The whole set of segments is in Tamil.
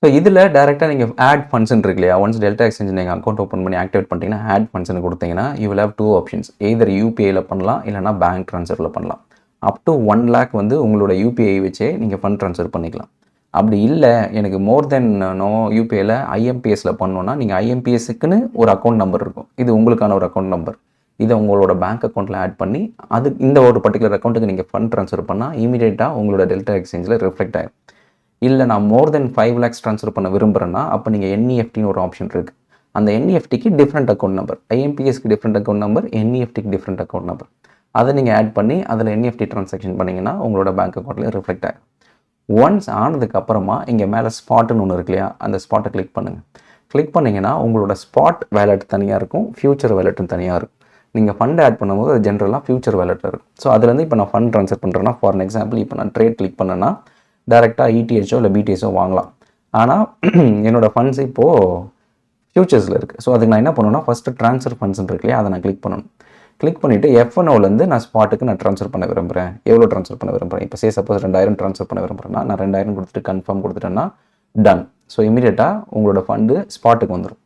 ஸோ இதில் டேரெக்டாக நீங்கள் ஆட் ஃபண்ட்ஸ்ன்னு இருக்கு இல்லையா, ஒன்ஸ் டெல்டா எக்ஸ்சேஞ்ச் நீங்கள் அக்கௌண்ட் ஓப்பன் பண்ணி ஆக்டிவேட் பண்ணிட்டீங்கன்னா ஆட் ஃபண்ட்ஸ்ன்னு கொடுத்தீங்கன்னா you will have 2 options. Either யூபிஐயில் பண்ணலாம், இல்லைனா பேங்க் ட்ரான்ஸ்ஃபரில் பண்ணலாம். அப் டு 1 lakh வந்து உங்களோட யூபிஐ வச்சே நீங்கள் ஃபண்ட் ட்ரான்ஸ்ஃபர் பண்ணிக்கலாம். அப்படி இல்லை எனக்கு மோர் தென் யூபிஐயில் ஐஎம்பிஎஸ்சில் பண்ணோன்னா நீங்கள் ஐஎம்பிஎஸ்க்குன்னு ஒரு அக்கௌண்ட் நம்பர் இருக்கும். இது உங்களுக்கான ஒரு அக்கௌண்ட் நம்பர். இதை உங்களோட பேங்க் அக்கௌண்ட்டில் ஆட் பண்ணி அது இந்த ஒரு பர்டிகுலர் அக்கௌண்ட்டுக்கு நீங்கள் ஃபண்ட் ட்ரான்ஸ்ஃபர் பண்ணால் இமீடியட்டாக உங்களோட டெல்டா எக்ஸ்சேஞ்சில் ரிஃப்ளெக்ட் ஆகும். இல்லை நான் மோர் தென் 5 lakhs ட்ரான்ஸ்ஃபர் பண்ண விரும்புகிறேன்னா அப்போ நீங்கள் என்இஎஃப்டின்னு ஒரு ஆப்ஷன் இருக்குது. அந்த என்இஎஃப்டிக்கு டிஃப்ரெண்ட் அக்கௌண்ட் நம்பர், ஐஎம்பிஎஸ்க்கு டிஃப்ரெண்ட் அக்கௌண்ட் நம்பர், என்இஎஃப்டிக்கு டிஃப்ரெண்ட் அக்கௌண்ட் நம்பர். அதை நீங்கள் ஆட் பண்ணி அதில் என்இஎஃப்டி ட்ரான்சாக்ஷன் பண்ணிங்கன்னா உங்களோட பேங்க் அக்கௌண்ட்டில் ரிஃப்ளெக்ட் ஆகும். ஒன்ஸ் ஆனதுக்கப்புறமா இங்கே மேலே ஸ்பாட்டுன்னு ஒன்று இருக்கு இல்லையா, அந்த ஸ்பாட்டை கிளிக் பண்ணுங்கள். கிளிக் பண்ணிங்கன்னா உங்களோட ஸ்பாட் வேலெட் தனியாக இருக்கும், ஃபியூச்சர் வேலெட்டும் தனியாக இருக்கும். நீங்கள் ஃபண்ட் ஆட் பண்ணும்போது அது ஜென்ரலாக ஃபியூச்சர் வேலெட்டில் இருக்கும். ஸோ அதுலேருந்து இப்போ நான் ஃபண்ட் ட்ரான்ஸ்ஃபர் பண்ணுறேன்னா ஃபார் எக்ஸாம்பிள் இப்போ நான் ட்ரேட் கிளிக் பண்ணேன்னா டேரெக்டாக இடிஹெச்சோ இல்லை பிடிஎஸோ வாங்கலாம். ஆனால் என்னோடய ஃபண்ட்ஸ் இப்போது ஃபியூச்சர்ஸில் இருக்குது. ஸோ அதுக்கு நான் என்ன பண்ணணும்னா ஃபஸ்ட்டு ட்ரான்ஸ்ஃபர் ஃபண்ட்ஸ்ன்னு இருக்கு இல்லையா, அதை நான் கிளிக் பண்ணணும். கிளிக் பண்ணிவிட்டு எஃப்என்ஓலேருந்து நான் ஸ்பாட்டுக்கு நான் ட்ரான்ஸ்ஃபர் பண்ண விரும்புகிறேன். எவ்வளோ ட்ரான்ஸ்ஃபர் பண்ண விரும்புகிறேன், இப்போ சப்போஸ் 2000 ட்ரான்ஸ்ஃபர் பண்ண விரும்புகிறேன்னா நான் 2000 கொடுத்துட்டு கன்ஃபார்ம் கொடுத்துட்டேன்னா டன். ஸோ இமீடியட்டாக உங்களோட ஃபண்டு ஸ்பாட்டுக்கு வந்துடும்.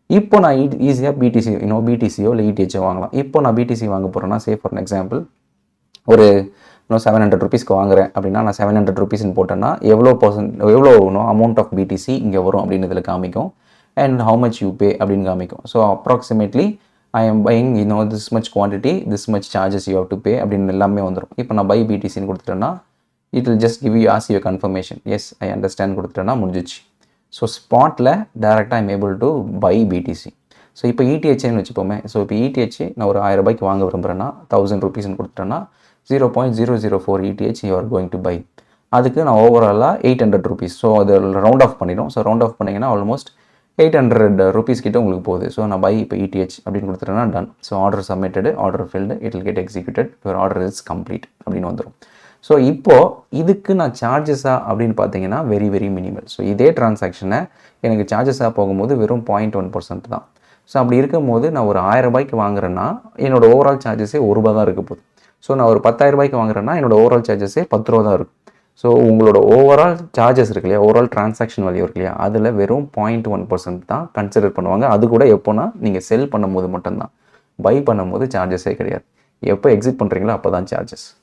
இப்போ நான் ஈஸியாக பிடிசியோ இல்லை இடிஹெச்சோ வாங்கலாம். இப்போ நான் பிடிசி வாங்க போகிறேன்னா ஃபார் எக்ஸாம்பிள் ஒரு 700 rupeesக்கு வாங்குறேன் அப்படின்னா நான் 700 rupeesன்னு போட்டேன்னா எவ்வளோ அமௌண்ட் ஆஃப் பிடிசி இங்கே வரும் அப்படின்னு இதில் காமிக்கும். And how much you pay அப்படின்னு காமிக்கும். So approximately I am buying this much quantity, this much charges you have to pay அப்படின்னு எல்லாமே வந்துடும். இப்போ நான் பை பிடிசின்னு கொடுத்துட்டேன்னா it will just give you ask you confirmation, yes I understand கொடுத்துட்டேன்னா முடிஞ்சிச்சு. ஸோ ஸ்பாட்டில் டேரெக்டாக I'm able to buy BTC. So இப்போ இடிஹெச்னு வச்சுப்போமே. ஸோ இப்போ இடிஹெச் நான் ஒரு 1000 ரூபாய்க்கு வாங்க விரும்புகிறேன்னா 1000 rupeesன்னு கொடுத்துட்டேன்னா 0.004 ETH you are going to buy. அதுக்கு நான் ஓவராலாக 800 rupees. ஸோ அது ரவுண்ட் ஆஃப் பண்ணிடும். ஸோ ரவுண்ட் ஆஃப் பண்ணிங்கன்னா ஆல்மோஸ்ட் 800 rupees கிட்ட உங்களுக்கு போகுது. ஸோ நான் பை இப்போ ETH அப்படின்னு கொடுத்துட்டேன்னா done. So order submitted, order filled, it will get executed, your order is complete அப்படின்னு வந்துடும். ஸோ இப்போது இதுக்கு நான் சார்ஜஸாக அப்படின்னு பார்த்தீங்கன்னா வெரி வெரி மினிமல். ஸோ இதே டிரான்சாக்ஷனை எனக்கு சார்ஜஸாக போகும்போது வெறும் 0.1% தான். ஸோ அப்படி இருக்கும்போது நான் ஒரு 1000 ரூபாய்க்கு வாங்குறேன்னா என்னோடய ஓவரால் சார்ஜஸே ₹1 தான் இருக்க போகுது. ஸோ நான் ஒரு 10,000 ரூபாய்க்கு வாங்குறேன்னா என்னோட ஓவரால் சார்ஜஸே ₹10 தான் இருக்கும். ஸோ உங்களோட ஓவரால் சார்ஜஸ் இருக்கு இல்லையா, ஓவரால் டிரான்சாக்ஷன் வேல்யூ இருக்கு இல்லையா, அதில் வெறும் 0.1% தான் கன்சிடர் பண்ணுவாங்க. அது கூட எப்போனா நீங்கள் செல் பண்ணும்போது மட்டும்தான். பை பண்ணும்போது சார்ஜஸே கிடையாது. எப்போ எக்ஸிட் பண்ணுறீங்களோ அப்போ தான் சார்ஜஸ்.